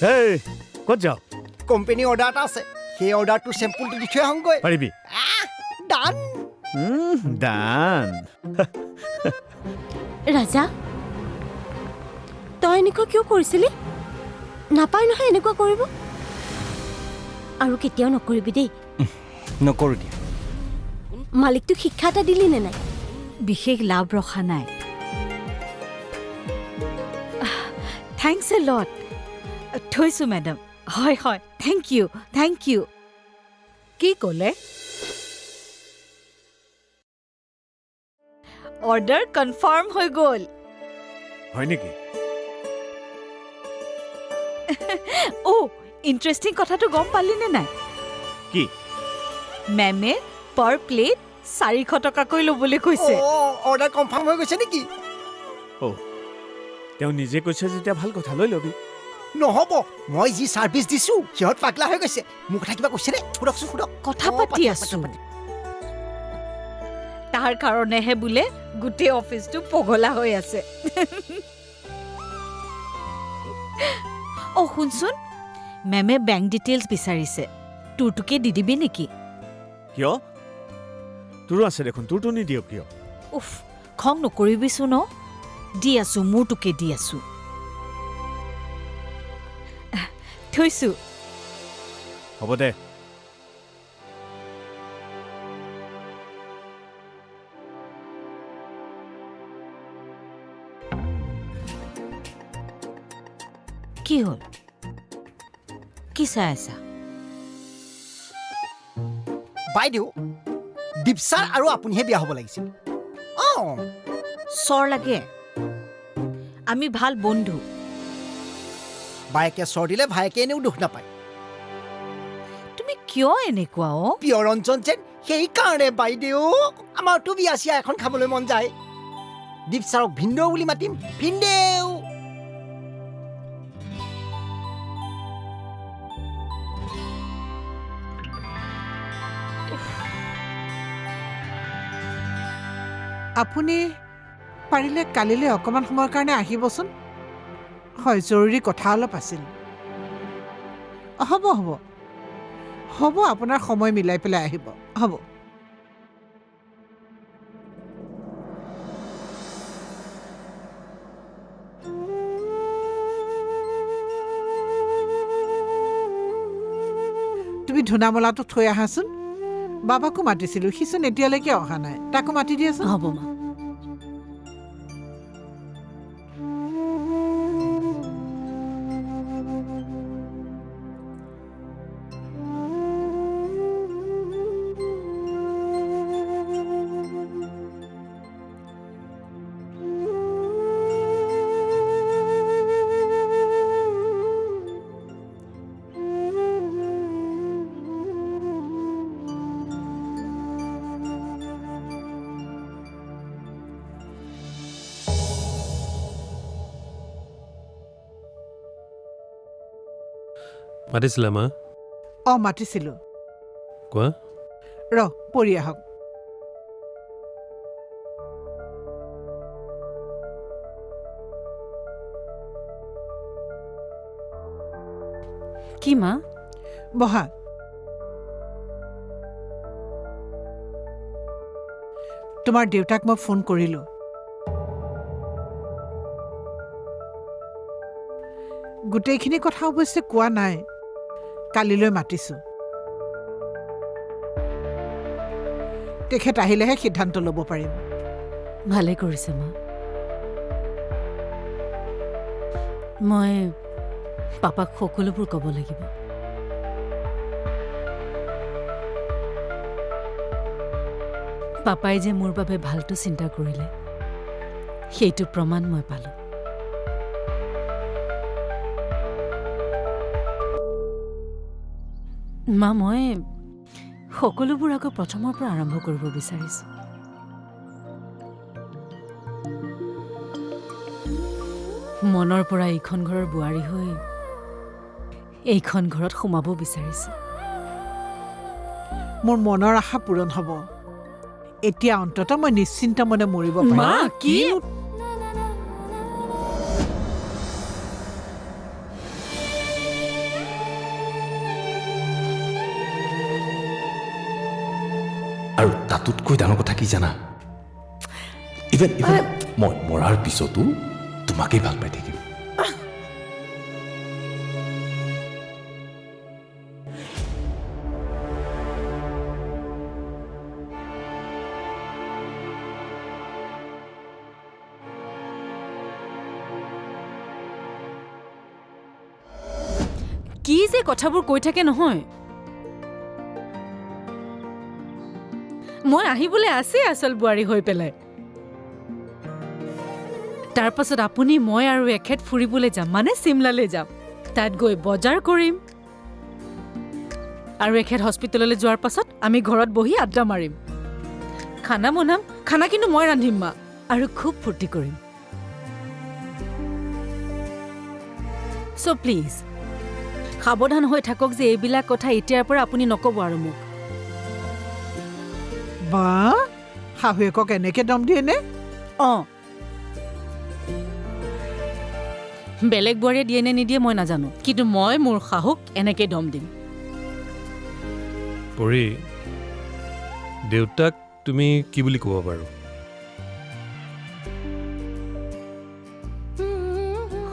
হেই ক'ত যাও company order এটা আছে সেই অৰ্ডাৰটো চেম্পুলটো দি থৈ আহোঁগৈ পাৰিবি ডান দান ৰাজা তই এনেকুৱা কিয় কৰিছিলি নাপায় নহয় এনেকুৱা কৰিব আৰু কেতিয়াও নকৰিবি দেই নকৰোঁ দিয়া মালিকটোক শিক্ষা এটা দিলি নে নাই বিশেষ লাভ ৰখা নাই থেংকছ এ লট থৈছোঁ মেডাম হয় হয় থেংক ইউ কি ক'লে অৰ্ডাৰ কনফাৰ্ম হৈ গ'ল হয় নেকি ইণ্টাৰেষ্টিং কথাটো গম পালি নে নাই কি মেমে পাৰ প্লেট 400 টকাকৈ ল'বলৈ কৈছে অৰ্ডাৰ কনফাৰ্ম হৈ গৈছে নেকি তেওঁ নিজে কৈছে যেতিয়া ভাল কথা লৈ ল'বি নহ'ব মই যি ছাৰ্ভিচ দিছোঁ সিহঁত পাগলা হৈ গৈছে মোৰ কথা কিবা কৈছে নে সোধকচোন সোধক কথা পাতি আছোঁ তাৰ কাৰণেহে বোলে গোটেই অফিচটো পগলা হৈ আছে শুনচোন মেমে বেংক ডিটেইলছ বিচাৰিছে তোৰটোকে দি দিবি নেকি কিয় তোৰো আছে দেখোন তোৰটো নিদিয়ক কিয় উফ খং নকৰিবিচোন দি আছোঁ মোৰটোকে দি আছোঁ থৈছোঁ হ'ব দে কি হ'ল কি চাই আছা বাইদেউ দীপচাৰ আৰু আপুনিহে বিয়া হ'ব লাগিছিল চৰ লাগে আমি ভাল বন্ধু বায়েকে চৰ দিলে ভায়েকে এনেও দুখ নাপায় তুমি কিয় এনেকুৱা প্ৰিয় ৰঞ্জন যেন সেইকাৰণে বাইদেউ আমাৰতো বিয়া চিয়া এখন খাবলৈ মন যায় দীপচাৰক ভিনদেউ বুলি মাতিম ভিনদেউ আপুনি পাৰিলে কালিলৈ অকণমান সময়ৰ কাৰণে আহিবচোন হয় জৰুৰী কথা অলপ আছিল হ'ব আপোনাৰ সময় মিলাই পেলাই আহিব হ'ব তুমি ধূনামলাটো থৈ আহাচোন বাবাকো মাতিছিলোঁ সিচোন এতিয়ালৈকে অহা নাই তাকো মাতি দিয়াচোন হ'ব মা মাতিছিলা মা মাতিছিলোঁ কোৱা পৰি আহক কি মা বহা তোমাৰ দেউতাক মই ফোন কৰিলোঁ গোটেইখিনি কথা অৱশ্যে কোৱা নাই কালিলৈ মাতিছোঁ তেখেত আহিলেহে সিদ্ধান্ত ল'ব পাৰিম ভালে কৰিছে মা মই পাপাক সকলোবোৰ ক'ব লাগিব পাপাই যে মোৰ বাবে ভালটো চিন্তা কৰিলে সেইটো প্ৰমাণ মই পালোঁ মা মই সকলোবোৰ আকৌ প্ৰথমৰ পৰা আৰম্ভ কৰিব বিচাৰিছোঁ মনৰ পৰা এইখন ঘৰৰ বোৱাৰী হৈ এইখন ঘৰত সোমাব বিচাৰিছোঁ মোৰ মনৰ আশা পূৰণ হ'ব এতিয়া অন্ততঃ মই নিশ্চিন্ত মনে মৰিব পাৰিম মা কি আৰু তাতোতকৈ ডাঙৰ কথা কি জানা ইভেন মই মৰাৰ পিছতো তোমাকেই ভাল পাই থাকিম কি যে কথাবোৰ কৈ থাকে নহয় মই আহিবলৈ আছে আচল বোৱাৰী হৈ পেলাই তাৰ পাছত আপুনি মই আৰু এখেত ফুৰিবলৈ যাম মানে চিমলালৈ যাম তাত গৈ বজাৰ কৰিম আৰু এখেত হস্পিটেললৈ যোৱাৰ পাছত আমি ঘৰত বহি আড্ডা মাৰিম খানা বনাম খানা কিন্তু মই ৰান্ধিম মা আৰু খুব ফূৰ্তি কৰিম চ' প্লিজ সাৱধান হৈ থাকক যে এইবিলাক কথা এতিয়াৰ পৰা আপুনি নক'ব আৰু মোক বা শাহুৱেকক এনেকে দম দিয়ে নে অঁ বেলেগ বোৱাৰীয়ে দিয়ে নে নিদিয়ে মই নাজানো কিন্তু মই মোৰ শাহুক এনেকৈ দম দিম পৰি দেউতাক তুমি কি বুলি ক'ব পাৰো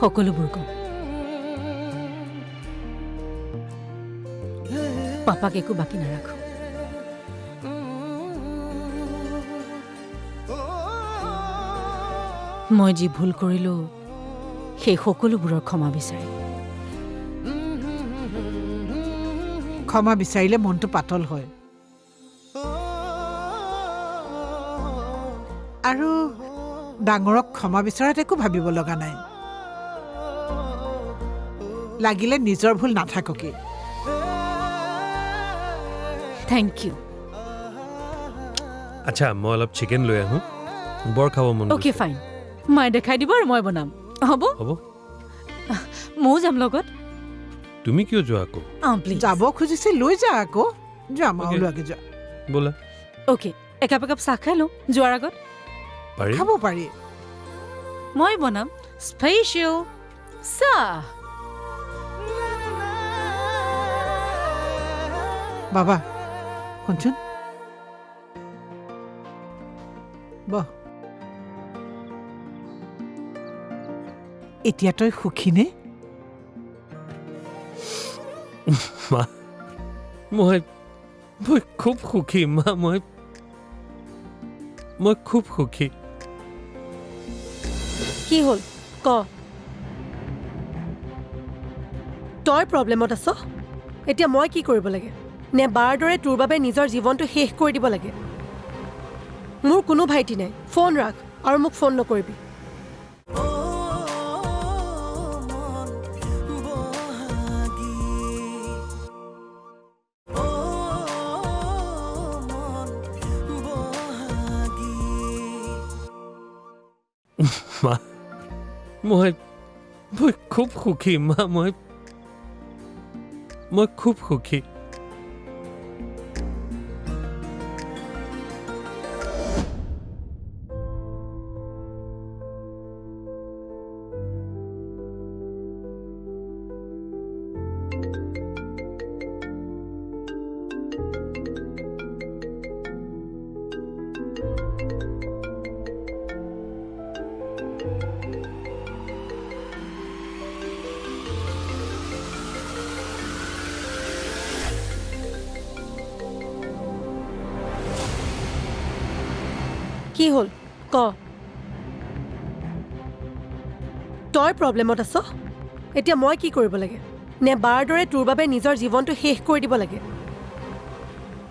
সকলোবোৰ কম পাপাক একো বাকী নাৰাখো মই যি ভুল কৰিলো সেই সকলোবোৰৰ ক্ষমা বিচাৰিম ক্ষমা বিচাৰিলে মনটো পাতল হয় আৰু ডাঙৰক ক্ষমা বিচৰাত একো ভাবিব লগা নাই লাগিলে নিজৰ ভুল নাথাককে থেংক ইউ আচ্ছা মই অলপ চিকেন লৈ আহোঁ বৰ খাব মন অ'কে ফাইন মায়ে দেখাই দিব আৰু মই বনাম হ'ব হ'ব ময়ো যাম লগত তুমি কিয় যোৱা আকৌ প্লিজ যাব খুজিছে লৈ যা আকৌ যোৱা মা Okay. ওলোৱাকে যোৱা ব'লা অ'কে একাপ একাপ চাহ খাই লওঁ যোৱাৰ আগত পাৰি খাব পাৰি মই বনাম স্পেচিয়েল চাহ বাবা শুনচোন বহ এতিয়া তই সুখী নে মা মই খুব সুখী মা মই খুব সুখী কি হ'ল ক তই প্ৰব্লেমত আছ এতিয়া মই কি কৰিব লাগে নে বাৰ দৰে তোৰ বাবে নিজৰ জীৱনটো শেষ কৰি দিব লাগে মোৰ কোনো ভাইটি নাই ফোন ৰাখ আৰু মোক ফোন নকৰিবি মা মই খুব সুখী মা মই খুব সুখী কি হ'ল ক তই প্ৰব্লেমত আছ এতিয়া মই কি কৰিব লাগে নে বাৰ দৰে তোৰ বাবে নিজৰ জীৱনটো শেষ কৰি দিব লাগে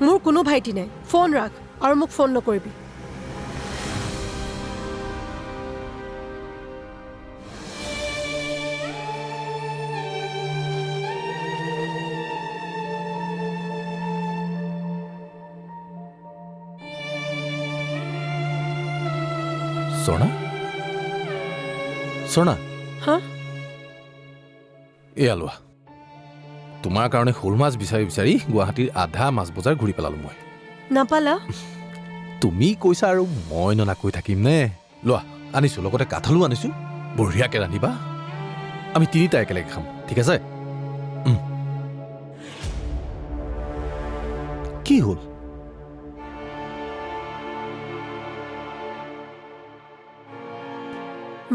মোৰ কোনো ভাইটি নাই ফোন ৰাখ আৰু মোক ফোন নকৰিবি স্বৰ্ণা হা এয়া লোৱা তোমাৰ কাৰণে শ'ল মাছ বিচাৰি বিচাৰি গুৱাহাটীৰ আধা মাছ বজাৰ ঘূৰি পেলালো মই নাপালা তুমি কৈছা আৰু মই ননাকৈ থাকিম নে লোৱা আনিছো লগতে কাঠলো আনিছো বঢ়িয়াকে ৰান্ধিবা আমি তিনিটা একেলগে খাম ঠিক আছে কি হ'ল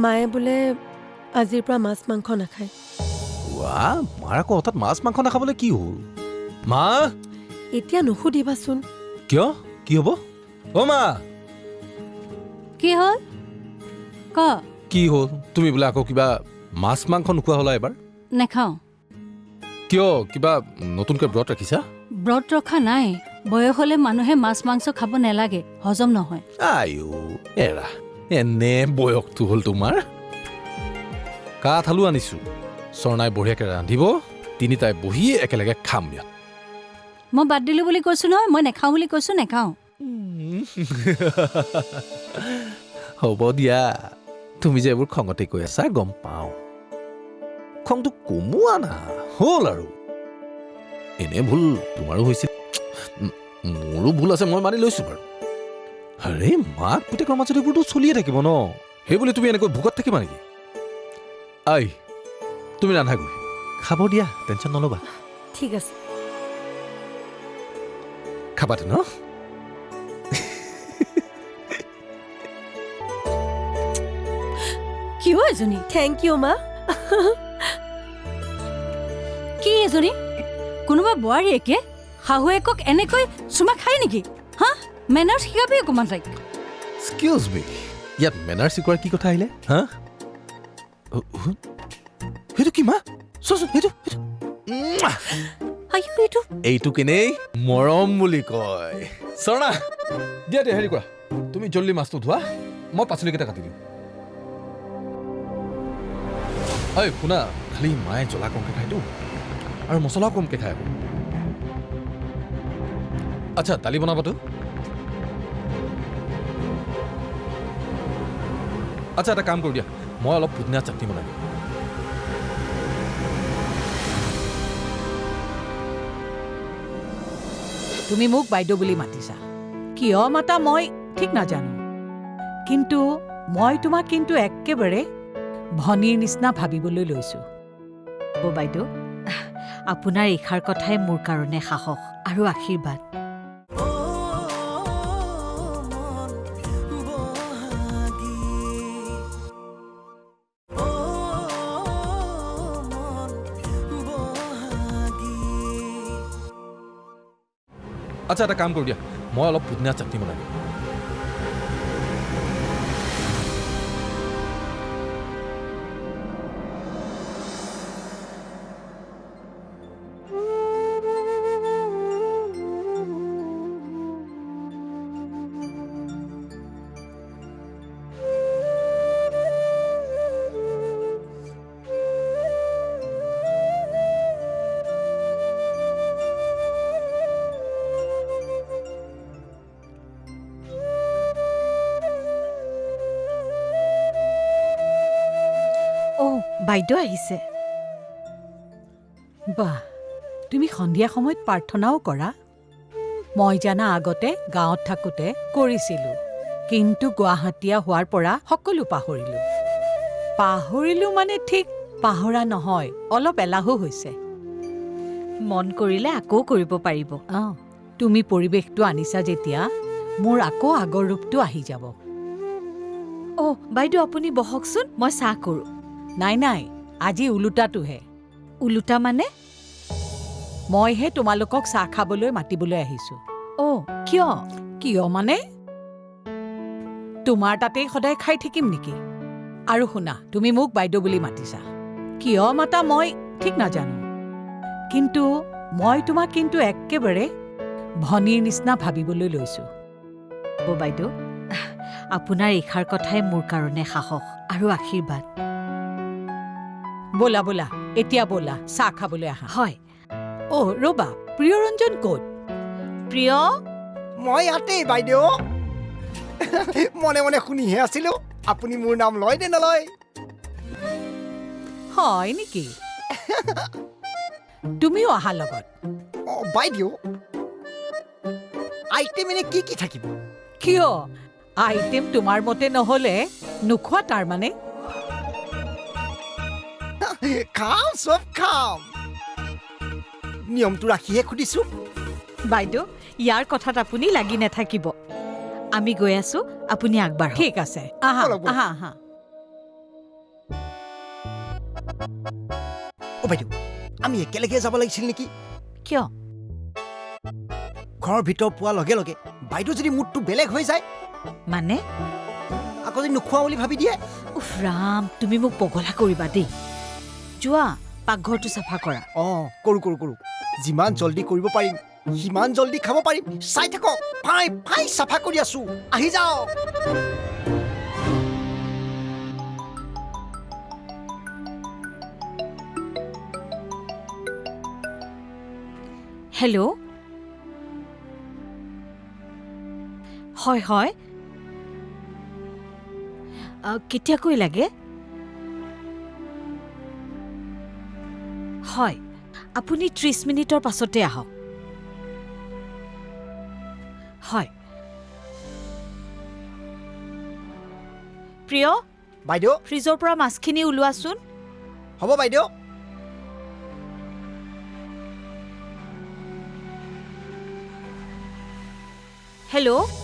মায়ে বোলে আজিৰ পৰা মাছ মাংস নাখায়। ৱাহ, মাৰ আকৌ হঠাৎ মাছ মাংস নাখাবলৈ কি হ'ল? মা এতিয়া নুসুধিবাচোন। কিয়? কি হ'ব? অ' মা কি হ'ল ক? কি হ'ল? তুমি বোলে আকৌ কিবা মাছ মাংস নোখোৱা হ'লা এবাৰ? নাখাওঁ। কিয়? কিবা নতুনকৈ ব্ৰত ৰাখিছা? ব্ৰত ৰখা নাই। বয়স হ'লে মানুহে মাছ মাংস খাব নালাগে, হজম নহয়। আইও এৰা, এনে বয়সটো হ'ল তোমাৰ। কাঠ আলু আনিছো, স্বৰ্ণাই বঢ়িয়াকৈ ৰান্ধিব, তিনিটাই বহি একেলগে খাম ইয়াত। মই বাদ দিলোঁ বুলি কৈছোঁ নহয়, মই নাখাওঁ বুলি কৈছোঁ, নাখাওঁ। হ'ব দিয়া, তুমি যে এইবোৰ খঙতে কৈ আছা গম পাওঁ। খংটো কমোৱা না, হ'ল আৰু। এনে ভুল তোমাৰো হৈছিল, মোৰো ভুল আছে, মই মানি লৈছো বাৰু। আৰে মাক পুতেকৰ মাজত এইবোৰতো চলিয়ে থাকিব ন, সেই বুলি তুমি এনেকৈ ভোকত থাকিবা নেকি? আই তুমি ৰান্ধাগৈ, খাব দিয়া, টেনশ্যন নল'বা। ঠিক আছে। খাবাতে ন? কিয় এজনী? থেংক ইউ মা। কি এজনী? কোনোবা বোৱাৰীয়েকে শাহুৱেকক এনেকৈ চুমা খায় নেকি? হা, মেনাৰ্ছ শিকাবি অকণমান তাইক। এক্সকিউজ মি, ইয়াত মেনাৰ্ছ শিকোৱাৰ কি কথা আহিলে? হা, সেইটো কি মা? চোৱাচোন সেইটো এইটো কেনেই মৰম বুলি কয়। স্বৰ্ণা দিয়া দিয়া, হেৰি কৰা, তুমি জল্দি মাছটো ধোৱা, মই পাচলিকেইটা কাটি দিওঁ। ঐ শুনা, খালি মায়ে জ্বলা কমকৈ খায়তো আৰু মছলাও কমকৈ খায়। আচ্ছা দালি বনাবাতো? আচ্ছা এটা কাম কৰোঁ দিয়া, মই অলপ পুদিনা চাটনি বনাই দিওঁ। তুমি মোক বাইদেউ বুলি মাতিছা, কিয় মাতা মই ঠিক নাজানো, কিন্তু মই তোমাক কিন্তু একেবাৰে ভনীৰ নিচিনা ভাবিবলৈ লৈছোঁ। বাইদেউ, আপোনাৰ এইষাৰ কথাই মোৰ কাৰণে সাহস আৰু আশীৰ্বাদ। আচ্ছা এটা কাম কৰোঁ দিয়া, মই অলপ পুদিনা চাটনি বনাই দিওঁ। বাইদেউ আহিছে। বাহ, তুমি সন্ধিয়া সময়ত প্ৰাৰ্থনাও কৰা? মই জানা আগতে গাঁৱত থাকোঁতে কৰিছিলোঁ, কিন্তু গুৱাহাটীয়া হোৱাৰ পৰা সকলো পাহৰিলোঁ মানে ঠিক পাহৰা নহয়, অলপ এলাহো হৈছে। মন কৰিলে আকৌ কৰিব পাৰিব। তুমি পৰিৱেশটো আনিছা যেতিয়া মোৰ আকৌ আগৰ ৰূপটো আহি যাব। বাইদেউ আপুনি বহকচোন, মই চাহ কৰোঁ। নাই, আজি ওলোটাটোহে। ওলোটা মানে? মইহে তোমালোকক চাহ খাবলৈ মাতিবলৈ আহিছোঁ। কিয়? কিয় মানে তোমাৰ তাতেই সদায় খাই থাকিম নেকি? আৰু শুনা, তুমি মোক বাইদেউ বুলি মাতিছা, কিয় মাতা মই ঠিক নাজানো, কিন্তু মই তোমাক কিন্তু একেবাৰে ভনীৰ নিচিনা ভাবিবলৈ লৈছোঁ। বাইদেউ, আপোনাৰ এইষাৰ কথাই মোৰ কাৰণে সাহস আৰু আশীৰ্বাদ। ব'লা ব'লা, এতিয়া ব'লা চাহ খাবলৈ আহা। হয়। ৰ'বা, প্ৰিয়ৰঞ্জন ক'ত? প্ৰিয়, মই ইয়াতেই বাইদেউ। মনে মনে শুনিহে আছিলো, আপুনি মোৰ নাম লয় নে নলয়? হয় নেকি? তুমিও অহা লগত। বাইদেউ, আইটেম এনে কি কি থাকিব? কিয় আইটেম তোমাৰ মতে নহ'লে নোখোৱা তাৰমানে? খাম, চব খাম। নিয়মটো ৰাখিহে সুধিছো। বাইদেউ ইয়াৰ কথাত আপুনি লাগি নাথাকিব, আমি গৈ আছো, আপুনি আগবাঢ়ক। ঠিক আছে, আহা ব'লক, ব'লক। আহা আহা। বাইদেউ আমি একেলগে যাব লাগিছিল নেকি কিয় ঘৰৰ ভিতৰত পোৱাৰ লগে লগে বাইদেউ যদি মুডটো বেলেগ হৈ যায় মানে আকৌ যদি নোখোৱা বুলি ভাবি দিয়ে উফ ৰাম তুমি মোক পগলা কৰিবা দেই যোৱা পাকঘৰটো চাফা কৰা কৰো যিমান জল্দি কৰিব পাৰিম সিমান জল্দি খাব পাৰিম চাই থাকক ফাই চাফা কৰি আছো আহি যাওক হেল্ল' হয় হয় কেতিয়াকৈ লাগে হয় আপুনি 30 মিনিটৰ পাছতে আহক হয় প্ৰিয় বাইদেউ ফ্ৰিজৰ পৰা মাছখিনি ওলোৱাচোন হ'ব বাইদেউ হেল্ল'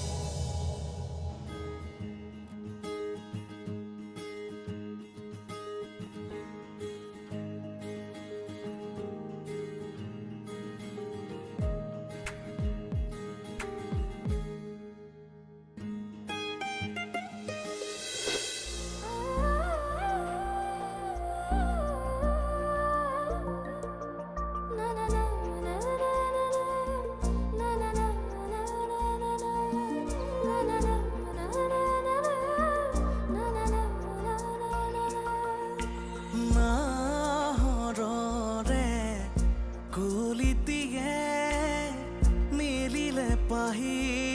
মিলিলে পাহি